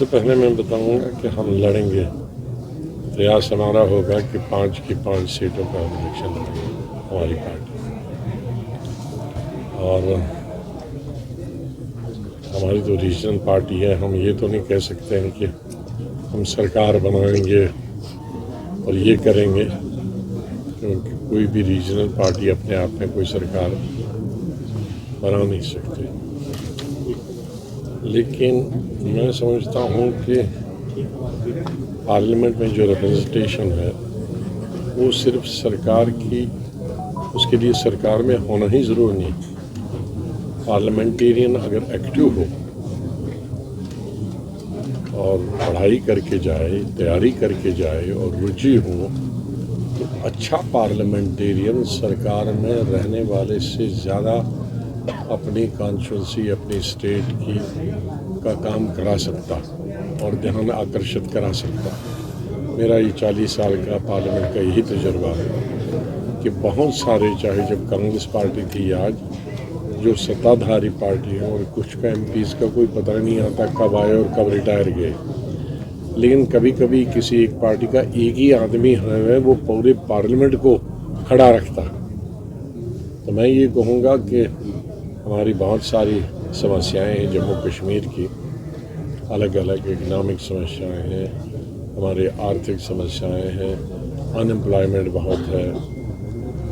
सबसे पहले मैं बताऊंगा कि हम लड़ेंगे। प्रयास हमारा होगा कि 5 की 5 सीटों पर हम इलेक्शन लड़ेंगे, हमारी पार्टी। और हमारी तो रीजनल पार्टी है, हम ये तो नहीं कह सकते हैं कि हम सरकार बनाएंगे और ये करेंगे, क्योंकि कोई भी रीजनल पार्टी अपने आप में कोई सरकार बना नहीं सकती। लेकिन मैं समझता हूँ कि पार्लियामेंट में जो रिप्रेजेंटेशन है वो सिर्फ सरकार की, उसके लिए सरकार में होना ही ज़रूरी नहीं। पार्लियामेंटेरियन अगर एक्टिव हो और पढ़ाई करके जाए, तैयारी करके जाए और रुचि हो, तो अच्छा पार्लियामेंटेरियन सरकार में रहने वाले से ज़्यादा अपनी कॉन्स्टिट्यूंसी, अपनी स्टेट की का काम करा सकता और ध्यान आकर्षित करा सकता। मेरा ये 40 साल का पार्लियामेंट का यही तजुर्बा है कि बहुत सारे, चाहे जब कांग्रेस पार्टी थी, आज जो सत्ताधारी पार्टी है, और कुछ का एमपीज़ का कोई पता नहीं आता कब आए और कब रिटायर गए, लेकिन कभी कभी किसी एक पार्टी का एक ही आदमी है वो पूरे पार्लियामेंट को खड़ा रखता। तो मैं ये कहूँगा कि हमारी बहुत सारी समस्याएं हैं जम्मू कश्मीर की, अलग अलग इकनॉमिक समस्याएं हैं, हमारे आर्थिक समस्याएं हैं, अनएम्प्लॉयमेंट बहुत है,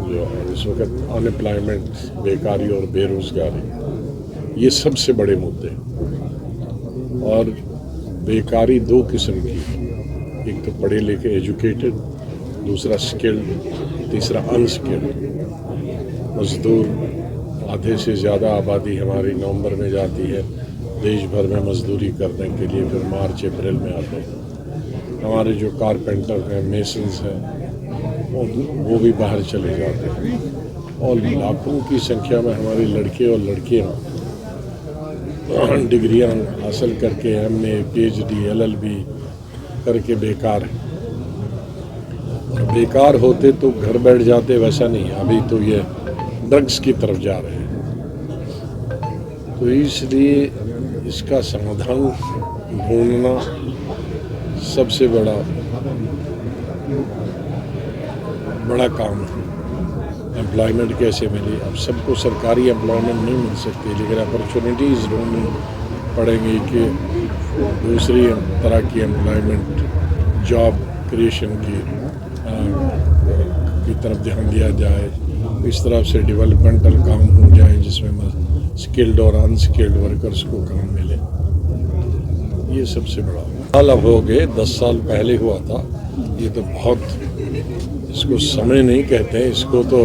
जो इस वक्त अनएम्प्लॉयमेंट, बेकारी और बेरोज़गारी, ये सबसे बड़े मुद्दे। और बेकारी दो किस्म की, एक तो पढ़े लिखे एजुकेटेड, दूसरा स्किल्ड, तीसरा अनस्किल्ड। मजदूर, आधे से ज़्यादा आबादी हमारी नवंबर में जाती है देश भर में मजदूरी करने के लिए, फिर मार्च अप्रैल में आते हैं। हमारे जो कारपेंटर हैं, मेसन्स हैं, वो भी बाहर चले जाते हैं। और लाखों की संख्या में हमारे लड़के और लड़कियां डिग्रियां हासिल करके MA, PhD, LLB करके बेकार हैं। और बेकार होते तो घर बैठ जाते, वैसा नहीं, अभी तो ये ड्रग्स की तरफ जा रहे हैं। तो इसलिए इसका समाधान ढूंढना सबसे बड़ा काम है। एम्प्लॉयमेंट कैसे मिले? अब सबको सरकारी एम्प्लॉयमेंट नहीं मिल सकती, लेकिन अपॉर्चुनिटीज़ ढूंढनी पड़ेंगी कि दूसरी तरह की एम्प्लॉयमेंट, जॉब क्रिएशन की तरफ ध्यान दिया जाए। इस तरफ से डेवलपमेंटल काम हो जाए जिसमें स्किल्ड और अनस्किल्ड वर्कर्स को काम मिले। ये सबसे बड़ा हाल अब हो गए, 10 साल पहले हुआ था। ये तो बहुत, इसको समय नहीं कहते हैं, इसको तो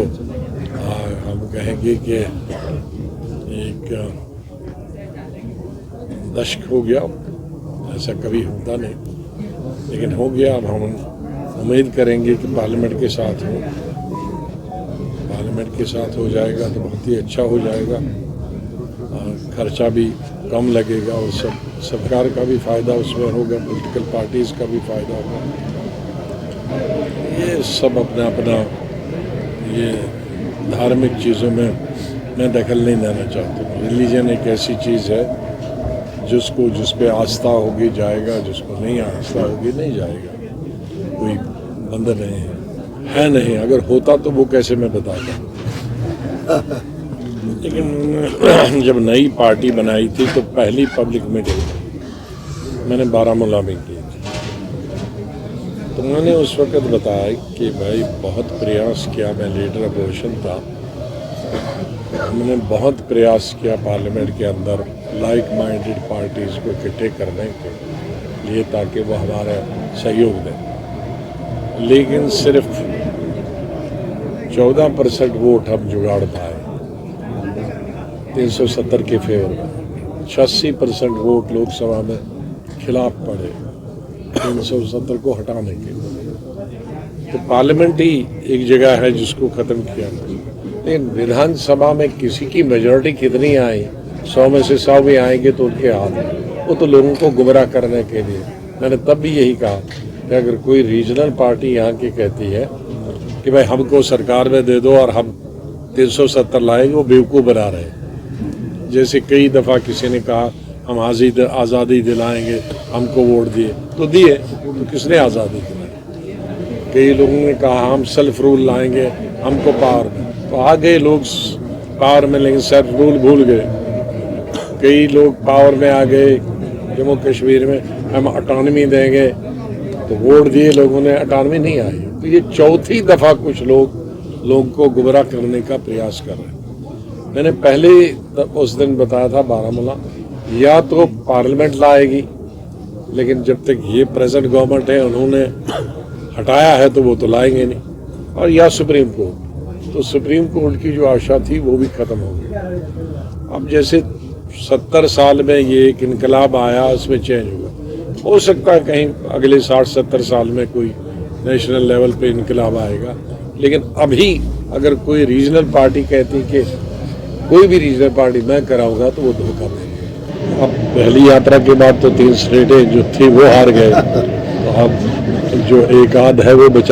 हम कहेंगे कि एक दशक हो गया। ऐसा कभी होता नहीं, लेकिन हो गया। अब हम उम्मीद करेंगे कि पार्लियामेंट के साथ हो, पार्लियामेंट के साथ हो जाएगा तो बहुत ही अच्छा हो जाएगा। खर्चा भी कम लगेगा और सरकार का भी फ़ायदा उसमें होगा, पॉलिटिकल पार्टीज़ का भी फ़ायदा होगा। ये सब अपना अपना, ये धार्मिक चीज़ों में मैं दखल नहीं देना चाहता। रिलीजन एक ऐसी चीज़ है जिसको, जिस पे आस्था होगी जाएगा, जिसको नहीं आस्था होगी नहीं जाएगा। कोई बंधन नहीं है नहीं। अगर होता तो वो कैसे मैं बताता। लेकिन जब नई पार्टी बनाई थी तो पहली पब्लिक मीटिंग मैंने बारामूला में की थी, तो मैंने उस वक्त बताया कि भाई बहुत प्रयास किया, मैं लीडर अपोजिशन था, मैंने बहुत प्रयास किया पार्लियामेंट के अंदर लाइक माइंडेड पार्टीज़ को इकट्ठे करने के लिए ताकि वो हमारा सहयोग दें, लेकिन सिर्फ 14% वोट हम जुगाड़ पाए 370 के फेवर में। 86% वोट लोकसभा में खिलाफ पड़े 370 को हटाने के। तो पार्लियामेंट ही एक जगह है जिसको ख़त्म किया। लेकिन विधानसभा में किसी की मेजॉरिटी कितनी आई, 100 में से 100 भी आएंगे तो उनके हाथ, वो तो लोगों को गुमराह करने के लिए। मैंने तब भी यही कहा कि अगर कोई रीजनल पार्टी यहाँ की कहती है कि भाई हमको सरकार में दे दो और हम 370 लाएंगे, वो बेवकूफ़ बना रहे हैं। जैसे कई दफ़ा किसी ने कहा हम आज़ादी दिलाएंगे, हमको वोट दिए तो दिए, तो किसने आज़ादी दिलाई? कई लोगों ने कहा हम सेल्फ रूल लाएंगे, हमको पावर में, तो आ गए लोग पावर में, लेकिन सेल्फ रूल भूल गए। कई लोग पावर में आ गए जम्मू कश्मीर में, हम ऑटोनॉमी देंगे, तो वोट दिए लोगों ने, ऑटोनॉमी नहीं आई। तो ये चौथी दफ़ा कुछ लोगों को गुमराह करने का प्रयास कर रहे हैं। मैंने पहले उस दिन बताया था बारामूला, या तो पार्लियामेंट लाएगी, लेकिन जब तक ये प्रेजेंट गवर्नमेंट है उन्होंने हटाया है तो वो तो लाएंगे नहीं, और या सुप्रीम कोर्ट। तो सुप्रीम कोर्ट की जो आशा थी वो भी ख़त्म हो गई। अब जैसे 70 साल में ये एक इनकलाब आया, उसमें चेंज हुआ, हो सकता है कहीं अगले 60-70 साल में कोई नेशनल लेवल पे इनकलाब आएगा। लेकिन अभी अगर कोई रीजनल पार्टी कहती कि कोई भी रीजनल पार्टी मैं कराऊंगा, तो वो धोखा देंगे। अब पहली यात्रा के बाद तो 3 स्टेटें जो थी वो हार गए, तो अब जो एक आध है वो बच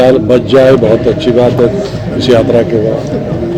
जाए, बहुत अच्छी बात है इस यात्रा के बाद।